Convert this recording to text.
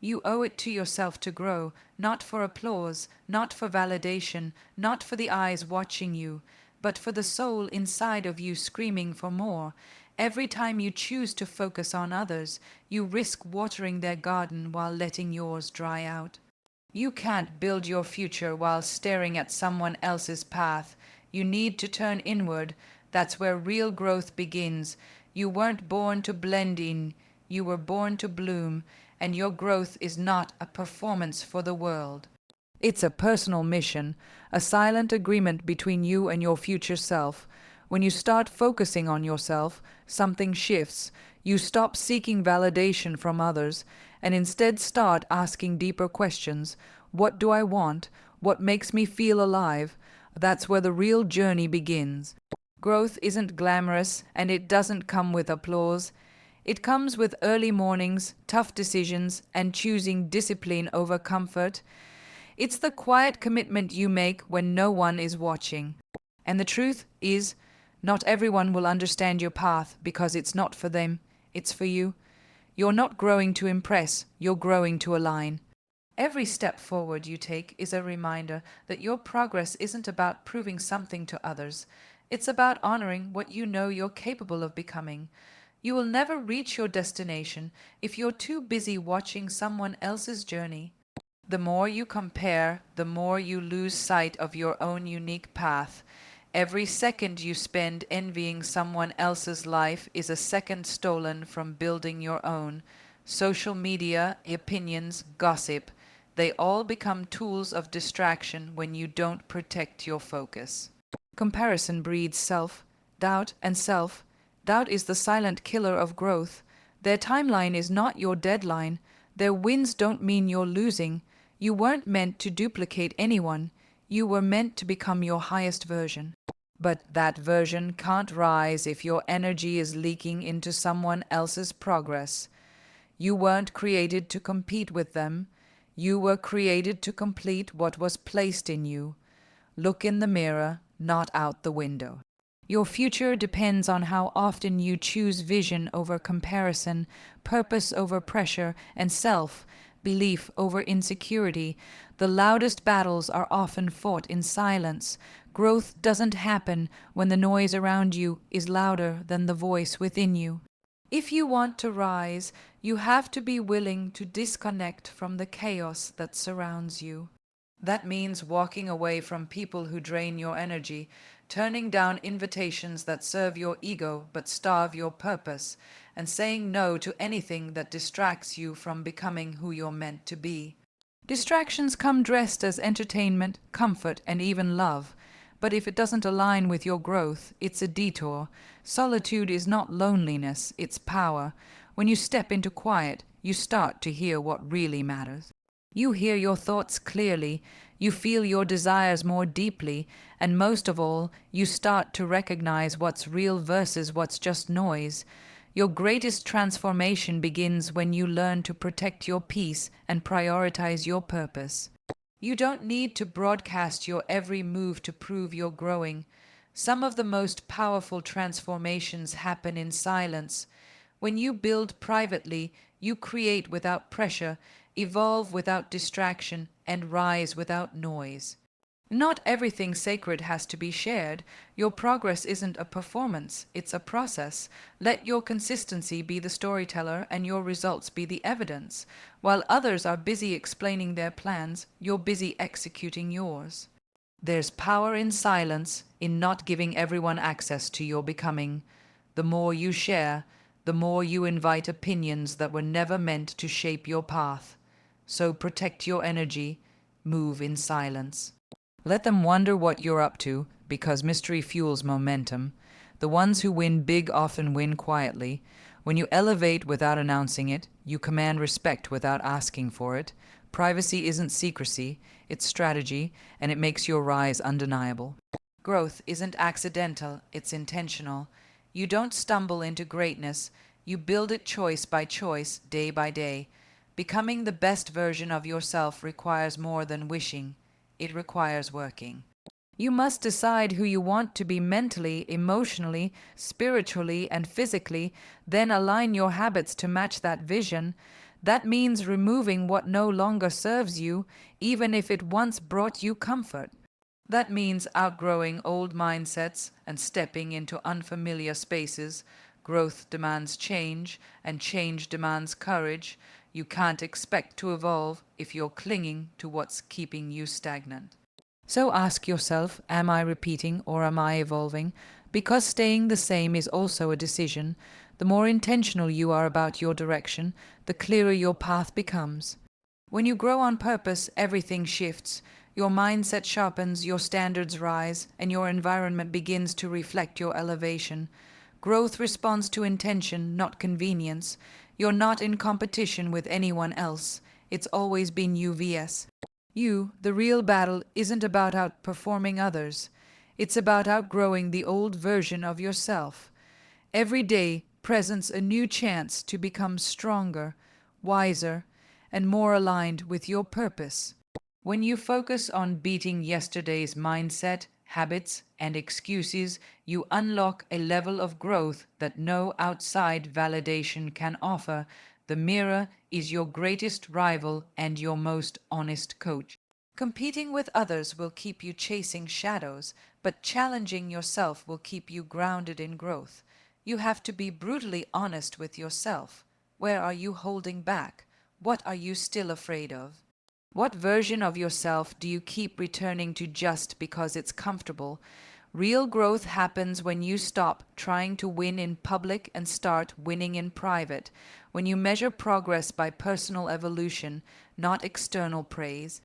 You owe it to yourself to grow, not for applause, not for validation, not for the eyes watching you, but for the soul inside of you screaming for more. Every time you choose to focus on others, you risk watering their garden while letting yours dry out. You can't build your future while staring at someone else's path. You need to turn inward. That's where real growth begins. You weren't born to blend in, you were born to bloom, and your growth is not a performance for the world. It's a personal mission, a silent agreement between you and your future self. When you start focusing on yourself, something shifts. You stop seeking validation from others and instead start asking deeper questions. What do I want? What makes me feel alive? That's where the real journey begins. Growth isn't glamorous and it doesn't come with applause. It comes with early mornings, tough decisions, and choosing discipline over comfort. It's the quiet commitment you make when no one is watching. And the truth is, not everyone will understand your path because it's not for them, it's for you. You're not growing to impress, you're growing to align. Every step forward you take is a reminder that your progress isn't about proving something to others. It's about honoring what you know you're capable of becoming. You will never reach your destination if you're too busy watching someone else's journey. The more you compare, the more you lose sight of your own unique path. Every second you spend envying someone else's life is a second stolen from building your own. Social media, opinions, gossip, they all become tools of distraction when you don't protect your focus. Comparison breeds self-doubt, and self-doubt is the silent killer of growth. Their timeline is not your deadline. Their wins don't mean you're losing. You weren't meant to duplicate anyone. You were meant to become your highest version. But that version can't rise if your energy is leaking into someone else's progress. You weren't created to compete with them. You were created to complete what was placed in you. Look in the mirror, not out the window. Your future depends on how often you choose vision over comparison, purpose over pressure, and self-belief over insecurity. The loudest battles are often fought in silence. Growth doesn't happen when the noise around you is louder than the voice within you. If you want to rise, you have to be willing to disconnect from the chaos that surrounds you. That means walking away from people who drain your energy, turning down invitations that serve your ego but starve your purpose, and saying no to anything that distracts you from becoming who you're meant to be. Distractions come dressed as entertainment, comfort, and even love. But if it doesn't align with your growth, it's a detour. Solitude is not loneliness, it's power. When you step into quiet, you start to hear what really matters. You hear your thoughts clearly, you feel your desires more deeply, and most of all, you start to recognize what's real versus what's just noise. Your greatest transformation begins when you learn to protect your peace and prioritize your purpose. You don't need to broadcast your every move to prove you're growing. Some of the most powerful transformations happen in silence. When you build privately, you create without pressure, evolve without distraction, and rise without noise. Not everything sacred has to be shared. Your progress isn't a performance, it's a process. Let your consistency be the storyteller and your results be the evidence. While others are busy explaining their plans, you're busy executing yours. There's power in silence, in not giving everyone access to your becoming. The more you share, the more you invite opinions that were never meant to shape your path. So protect your energy, move in silence. Let them wonder what you're up to, because mystery fuels momentum. The ones who win big often win quietly. When you elevate without announcing it, you command respect without asking for it. Privacy isn't secrecy, it's strategy, and it makes your rise undeniable. Growth isn't accidental, it's intentional. You don't stumble into greatness, you build it choice by choice, day by day. Becoming the best version of yourself requires more than wishing. It requires working. You must decide who you want to be mentally, emotionally, spiritually, and physically, then align your habits to match that vision. That means removing what no longer serves you, even if it once brought you comfort. That means outgrowing old mindsets and stepping into unfamiliar spaces. Growth demands change, and change demands courage. You can't expect to evolve if you're clinging to what's keeping you stagnant. So ask yourself, am I repeating or am I evolving? Because staying the same is also a decision. The more intentional you are about your direction, the clearer your path becomes. When you grow on purpose, everything shifts. Your mindset sharpens, your standards rise, and your environment begins to reflect your elevation. Growth responds to intention, not convenience. You're not in competition with anyone else. It's always been you vs. You. The real battle isn't about outperforming others. It's about outgrowing the old version of yourself. Every day presents a new chance to become stronger, wiser, and more aligned with your purpose. When you focus on beating yesterday's mindset, habits, and excuses, you unlock a level of growth that no outside validation can offer. The mirror is your greatest rival and your most honest coach. Competing with others will keep you chasing shadows, but challenging yourself will keep you grounded in growth. You have to be brutally honest with yourself. Where are you holding back? What are you still afraid of? What version of yourself do you keep returning to just because it's comfortable? Real growth happens when you stop trying to win in public and start winning in private. When you measure progress by personal evolution, not external praise.